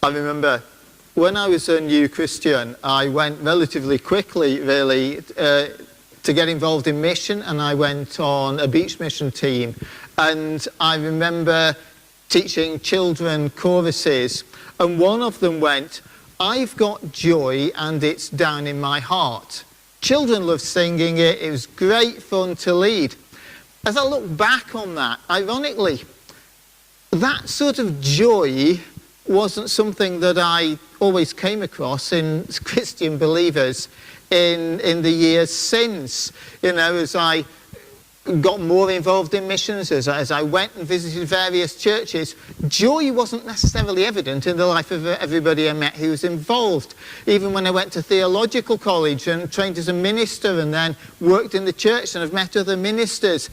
I remember when I was a new Christian, I went relatively quickly, really, to get involved in mission, and I went on a beach mission team. And I remember teaching children choruses, and one of them went, "I've got joy and it's down in my heart." Children loved singing it. It was great fun to lead. As I look back on that, ironically, that sort of joy wasn't something that I always came across in Christian believers in the years since. You know, as I got more involved in missions, as I went and visited various churches, joy wasn't necessarily evident in the life of everybody I met who was involved. Even when I went to theological college and trained as a minister and then worked in the church and have met other ministers,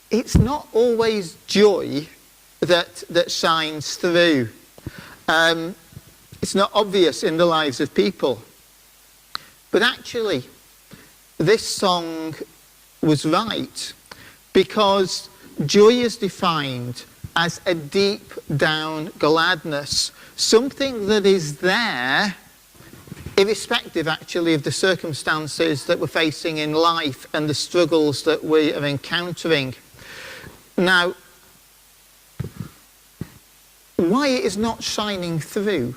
it's not always joy that shines through. It's not obvious in the lives of people. But actually, this song was right, because joy is defined as a deep down gladness, something that is there irrespective actually of the circumstances that we're facing in life and the struggles that we are encountering. Now, why it is not shining through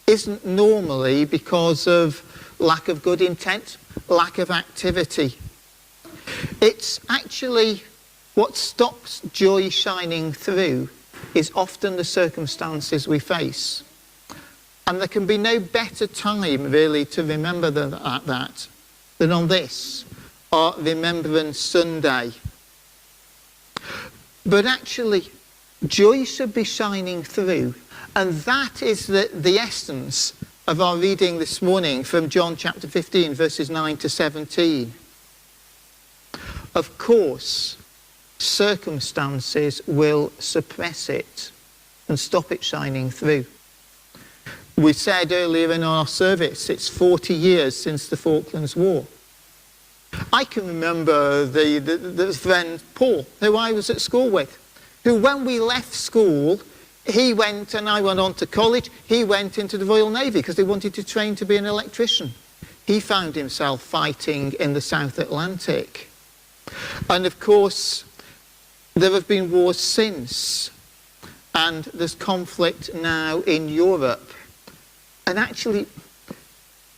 isn't normally because of lack of good intent, lack of activity. It's actually what stops joy shining through is often the circumstances we face. And there can be no better time really to remember that than on this, or Remembrance Sunday. But actually, joy should be shining through, and that is the essence of our reading this morning from John chapter 15, verses 9 to 17. Of course, circumstances will suppress it and stop it shining through. We said earlier in our service, it's 40 years since the Falklands War. I can remember the friend Paul, who I was at school with, who when we left school, he went, and I went on to college, he went into the Royal Navy because he wanted to train to be an electrician. He found himself fighting in the South Atlantic. And of course, there have been wars since, and there's conflict now in Europe. And actually,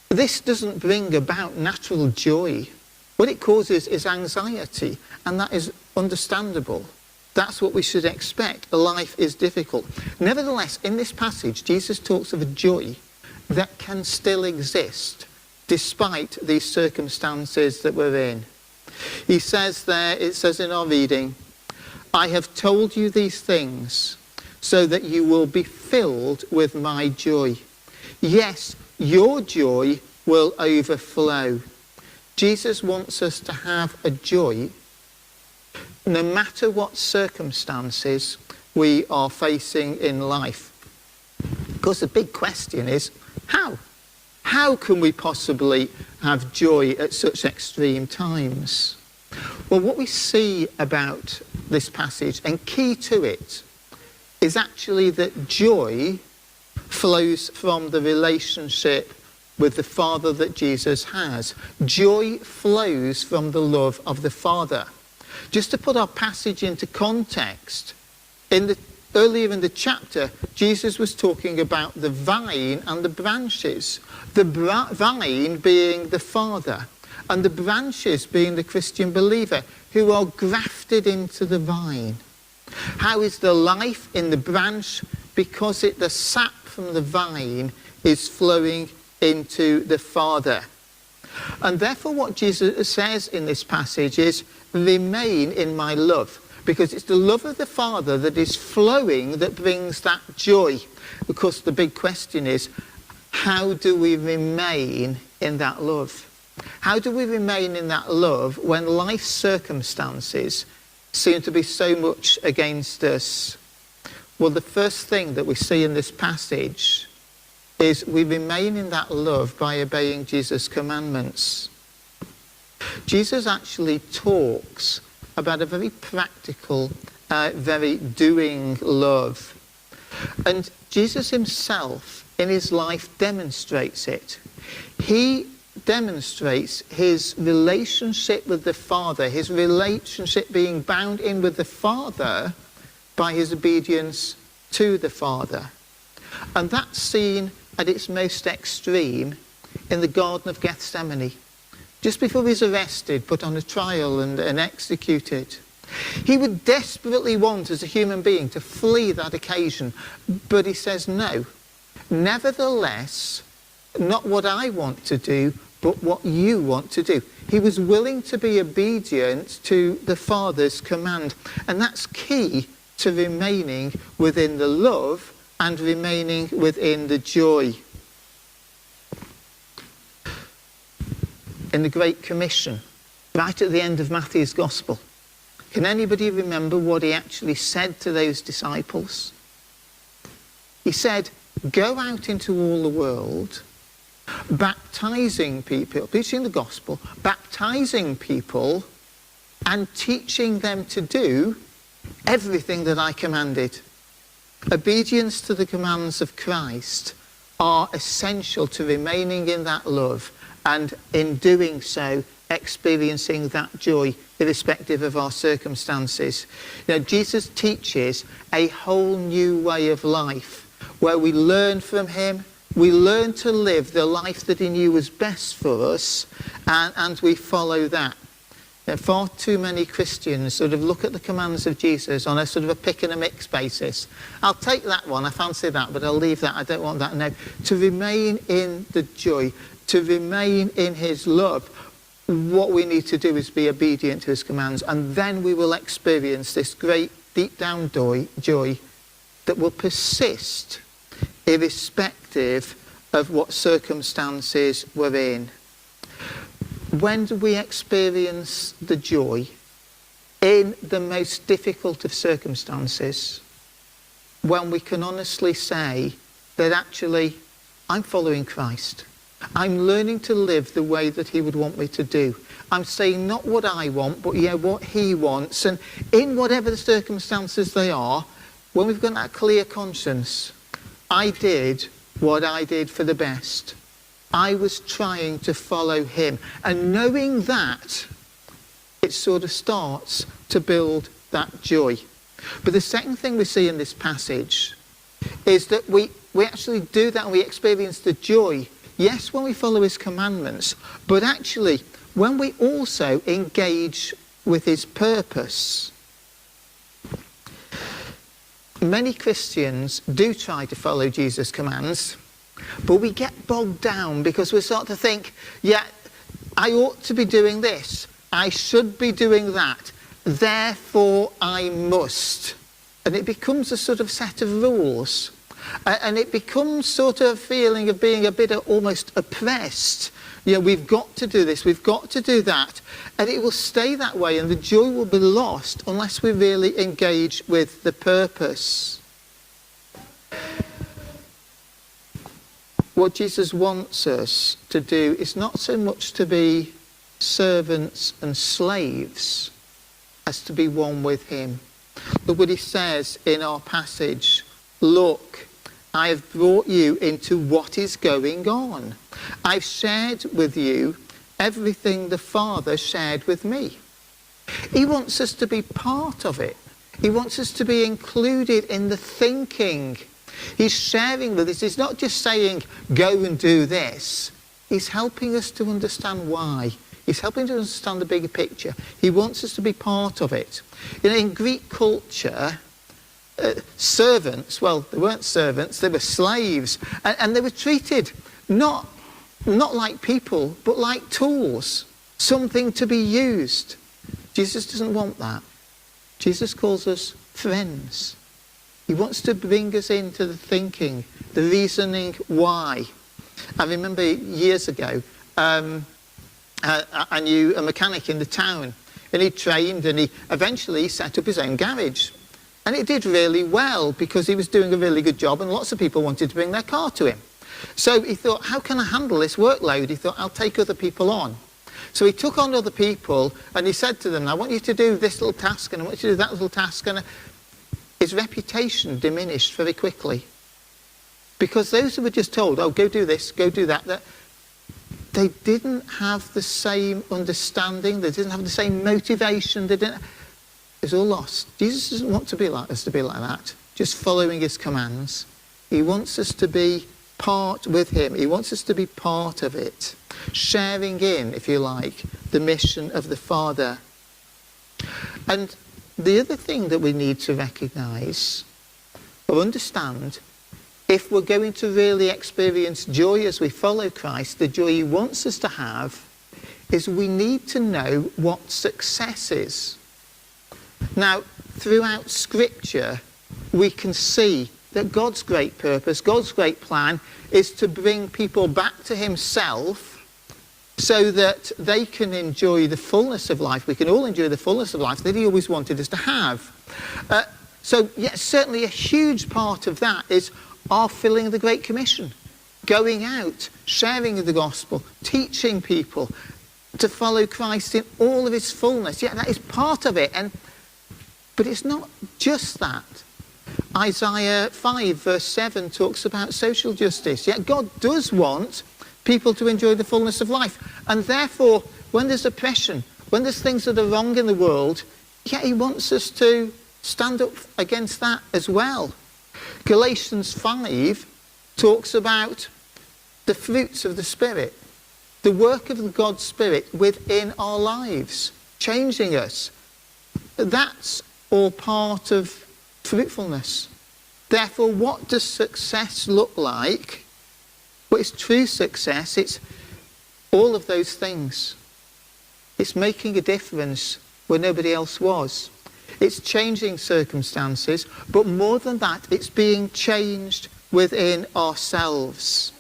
this doesn't bring about natural joy. What it causes is anxiety, and that is understandable. That's what we should expect. Life is difficult. Nevertheless, in this passage, Jesus talks of a joy that can still exist despite these circumstances that we're in. He says there, it says in our reading, "I have told you these things so that you will be filled with my joy. Yes, your joy will overflow." Jesus wants us to have a joy no matter what circumstances we are facing in life. Of course, the big question is, how? How can we possibly have joy at such extreme times? Well, what we see about this passage, and key to it, is actually that joy flows from the relationship with the Father that Jesus has. Joy flows from the love of the Father. Just to put our passage into context, earlier in the chapter, Jesus was talking about the vine and the branches. The vine being the Father, and the branches being the Christian believer, who are grafted into the vine. How is the life in the branch? Because the sap from the vine is flowing into the Father. And therefore what Jesus says in this passage is, remain in my love. Because it's the love of the Father that is flowing that brings that joy. Of course, the big question is, how do we remain in that love? How do we remain in that love when life circumstances seem to be so much against us? Well, the first thing that we see in this passage is we remain in that love by obeying Jesus' commandments. Jesus actually talks about a very practical, very doing love. And Jesus himself in his life demonstrates it. He demonstrates his relationship with the Father, his relationship being bound in with the Father by his obedience to the Father. And that's seen at its most extreme in the Garden of Gethsemane, just before he's arrested, put on a trial and executed. He would desperately want, as a human being, to flee that occasion, but he says, no, nevertheless, not what I want to do, but what you want to do. He was willing to be obedient to the Father's command, and that's key to remaining within the love and remaining within the joy. In the Great Commission, right at the end of Matthew's Gospel, can anybody remember what he actually said to those disciples? He said, go out into all the world, baptizing people, preaching the gospel, baptizing people, and teaching them to do everything that I commanded. Obedience to the commands of Christ are essential to remaining in that love, and in doing so, experiencing that joy irrespective of our circumstances. You know, Jesus teaches a whole new way of life where we learn from him, we learn to live the life that he knew was best for us, and we follow that. Far too many Christians sort of look at the commands of Jesus on a sort of a pick and a mix basis. I'll take that one, I fancy that, but I'll leave that, I don't want that. No, to remain in the joy, to remain in his love, what we need to do is be obedient to his commands, and then we will experience this great deep down joy that will persist irrespective of what circumstances we're in. When do we experience the joy? In the most difficult of circumstances, when we can honestly say that actually I'm following Christ. I'm learning to live the way that he would want me to do. I'm saying not what I want, but what he wants. And in whatever the circumstances they are, when we've got that clear conscience, I did what I did for the best. I was trying to follow him. And knowing that, it sort of starts to build that joy. But the second thing we see in this passage is that we actually do that and we experience the joy. Yes, when we follow his commandments, but actually when we also engage with his purpose. Many Christians do try to follow Jesus' commands, but we get bogged down because we start to think, yeah, I ought to be doing this, I should be doing that, therefore I must. And it becomes a sort of set of rules. And it becomes sort of a feeling of being a bit almost oppressed. You know, we've got to do this, we've got to do that. And it will stay that way, and the joy will be lost unless we really engage with the purpose. What Jesus wants us to do is not so much to be servants and slaves as to be one with him. Look what he says in our passage. Look, I have brought you into what is going on. I've shared with you everything the Father shared with me. He wants us to be part of it. He wants us to be included in the thinking. He's sharing with us. He's not just saying, go and do this. He's helping us to understand why. He's helping us to understand the bigger picture. He wants us to be part of it. You know, in Greek culture, servants, well, they weren't servants, they were slaves, and they were treated not like people, but like tools, something to be used. Jesus doesn't want that. Jesus calls us friends. He wants to bring us into the thinking, the reasoning why. I remember years ago, I knew a mechanic in the town, and he trained, and he eventually set up his own garage. And it did really well because he was doing a really good job and lots of people wanted to bring their car to him. So he thought, how can I handle this workload? He thought, I'll take other people on. So he took on other people and he said to them, I want you to do this little task and I want you to do that little task. And his reputation diminished very quickly. Because those who were just told, oh, go do this, go do that, they didn't have the same understanding, they didn't have the same motivation, it's all lost. Jesus doesn't want us to be like that, just following his commands. He wants us to be part with him. He wants us to be part of it, sharing in, if you like, the mission of the Father. And the other thing that we need to recognise or understand, if we're going to really experience joy as we follow Christ, the joy he wants us to have, is we need to know what success is. Now, throughout Scripture, we can see that God's great purpose, God's great plan, is to bring people back to himself so that they can enjoy the fullness of life. We can all enjoy the fullness of life that he always wanted us to have. So, yes, certainly a huge part of that is our filling the Great Commission. Going out, sharing the gospel, teaching people to follow Christ in all of his fullness. Yeah, that is part of it. But it's not just that. Isaiah 5 verse 7 talks about social justice. Yet God does want people to enjoy the fullness of life. And therefore, when there's oppression, when there's things that are wrong in the world, he wants us to stand up against that as well. Galatians 5 talks about the fruits of the Spirit, the work of God's Spirit within our lives, changing us. That's all part of fruitfulness. Therefore, what does success look like? Well, it's true success. It's all of those things. It's making a difference where nobody else was. It's changing circumstances, but more than that, it's being changed within ourselves.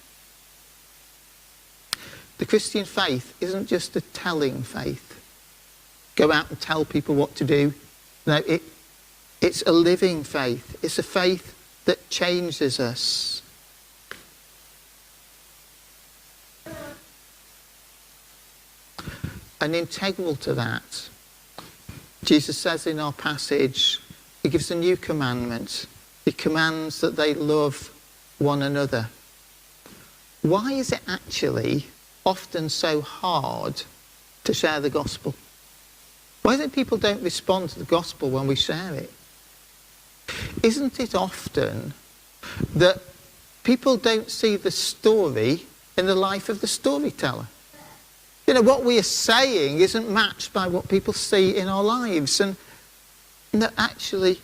The Christian faith isn't just a telling faith. Go out and tell people what to do. No, it's a living faith. It's a faith that changes us. And integral to that, Jesus says in our passage, he gives a new commandment. He commands that they love one another. Why is it actually often so hard to share the gospel? Why is it people don't respond to the gospel when we share it? Isn't it often that people don't see the story in the life of the storyteller? You know, what we are saying isn't matched by what people see in our lives. And that actually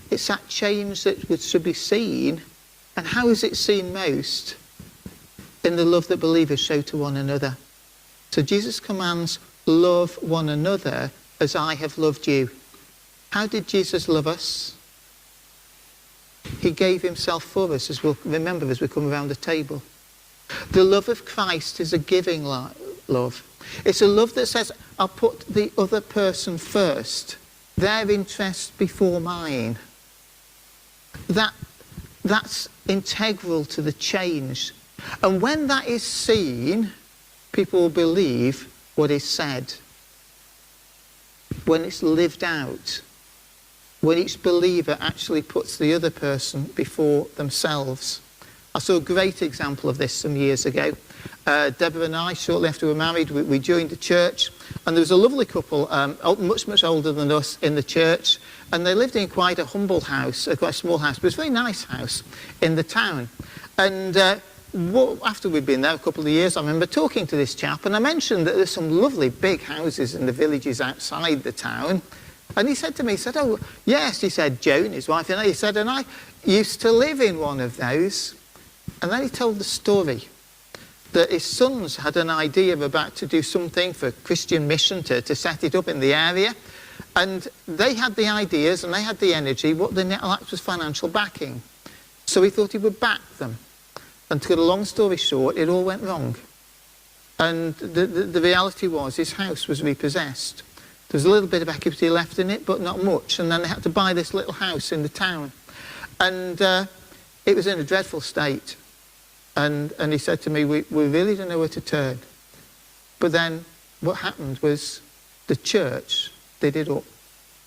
it's that change that should be seen. And how is it seen most? In the love that believers show to one another. So Jesus commands, love one another as I have loved you. How did Jesus love us? He gave himself for us, as we'll remember as we come around the table. The love of Christ is a giving love. It's a love that says, I'll put the other person first, their interest before mine. That's integral to the change. And when that is seen, people will believe what is said. When it's lived out, when each believer actually puts the other person before themselves. I saw a great example of this some years ago. Deborah and I, shortly after we were married, we joined the church, and there was a lovely couple, much older than us, in the church, and they lived in quite a humble house, quite a small house, but it's a very nice house in the town. And after we'd been there a couple of years, I remember talking to this chap, and I mentioned that there's some lovely big houses in the villages outside the town. And he said to me, he said, oh, yes, he said, Joan, his wife, and he said, and I used to live in one of those. And then he told the story that his sons had an idea about to do something for Christian mission to set it up in the area. And they had the ideas and they had the energy. What they lacked was financial backing. So he thought he would back them. And to cut a long story short, it all went wrong. And the reality was his house was repossessed. There was a little bit of equity left in it, but not much. And then they had to buy this little house in the town. And it was in a dreadful state. And he said to me, we really don't know where to turn. But then what happened was the church did it up.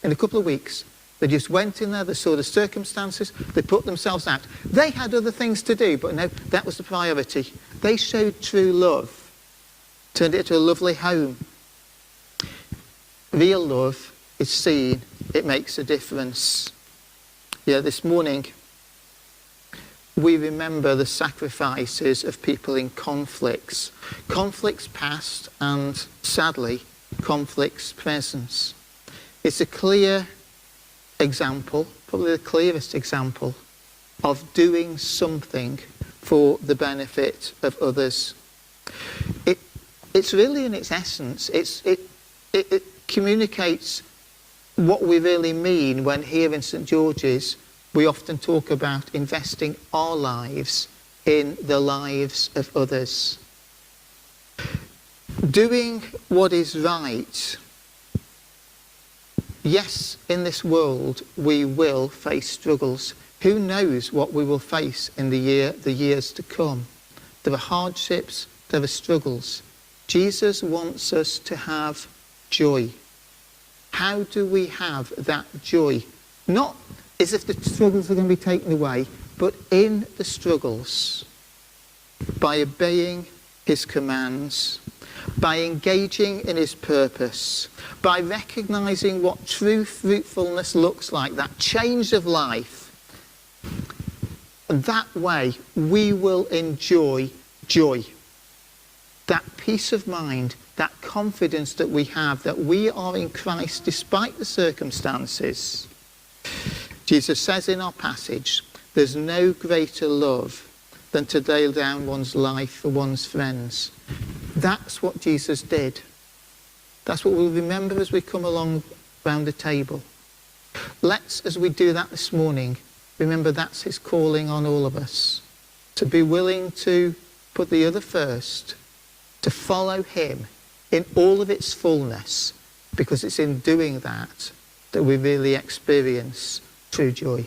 In a couple of weeks, They just went in there, they saw the circumstances, they put themselves out. They had other things to do, but no, that was the priority. They showed true love, turned it into a lovely home. Real love is seen, it makes a difference. Yeah, this morning we remember the sacrifices of people in conflicts. Conflicts past and, sadly, conflicts present. It's a clear example, probably the clearest example, of doing something for the benefit of others. It's really in its essence, it communicates what we really mean when here in St George's we often talk about investing our lives in the lives of others. Doing what is right. Yes, in this world we will face struggles. Who knows what we will face in the years to come? There are hardships, there are struggles. Jesus wants us to have joy. How do we have that joy? Not as if the struggles are going to be taken away, but in the struggles, by obeying his commands, by engaging in his purpose, by recognising what true fruitfulness looks like, that change of life. And that way we will enjoy joy. That peace of mind, that confidence that we have, that we are in Christ despite the circumstances. Jesus says in our passage, there's no greater love than to lay down one's life for one's friends. That's what Jesus did. That's what we'll remember as we come along round the table. Let's, as we do that this morning, remember that's his calling on all of us. To be willing to put the other first, to follow him in all of its fullness, because it's in doing that that we really experience true joy.